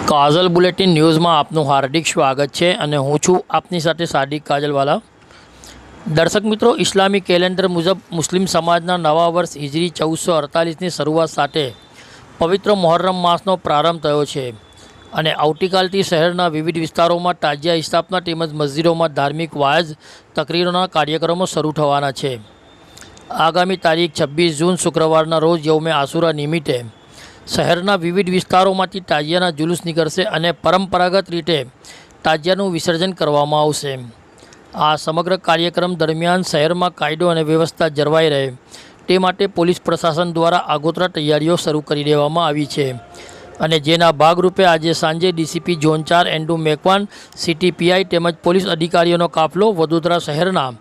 કાજલ bulletin ન્યૂઝમાં આપનું હાર્દિક સ્વાગત છે અને હું છું આપની સાથે સાદિક કાજલવાલા। દર્શક મિત્રો, ઇસ્લામી કેલેન્ડર મુજબ મુસ્લિમ સમાજના નવા વર્ષ હિજરી 1448ની શરૂઆત સાથે પવિત્ર મોહર્રમ માસનો પ્રારંભ થયો છે અને આવતીકાલથી શહેરના વિવિધ વિસ્તારોમાં તાજિયા સ્થાપના તેમજ મસ્જિદોમાં ધાર્મિક વાયઝ તકરીરોના કાર્યક્રમો શરૂ થવાના છે। આગામી તારીખ 26 જૂન શુક્રવારના રોજ યૌમે આશુરા નિમિત્તે શહેરના વિવિધ વિસ્તારોમાંથી તાજિયાના જુલુસ નીકળશે અને પરંપરાગત રીતે તાજિયાનું વિસર્જન કરવામાં આવશે। આ સમગ્ર કાર્યક્રમ દરમિયાન શહેરમાં કાયદો અને વ્યવસ્થા જળવાઈ રહે તે માટે પોલીસ પ્રશાસન દ્વારા આગોતરા તૈયારીઓ શરૂ કરી દેવામાં આવી છે અને જેના ભાગરૂપે આજે સાંજે DCP zone 4 Andrew Macwan, city PI તેમજ પોલીસ અધિકારીઓનો કાફલો વડોદરા શહેરના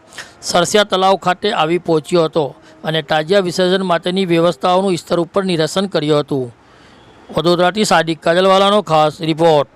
સરસિયા તલાવ ખાતે આવી પહોંચ્યો હતો અને તાજિયા વિસર્જન માટેની વ્યવસ્થાઓનું સ્તર ઉપર નિરીક્ષણ કર્યું હતું। વડોદરાથી સાદિક કાજલવાલાનો ખાસ રિપોર્ટ।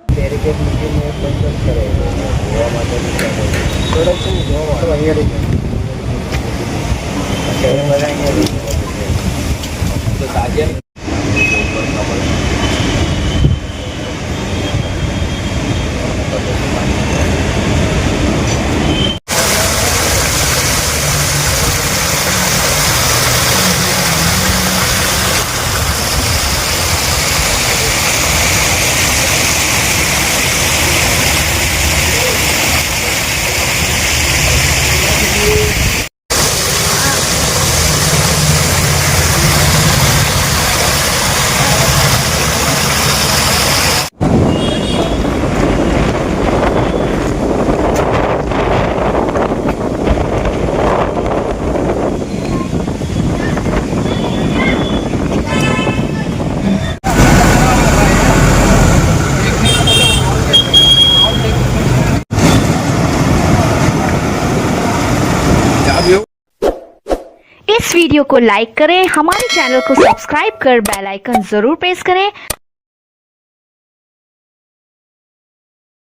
इस वीडियो को लाइक करें, हमारे चैनल को सब्सक्राइब कर बेल आइकन जरूर प्रेस करें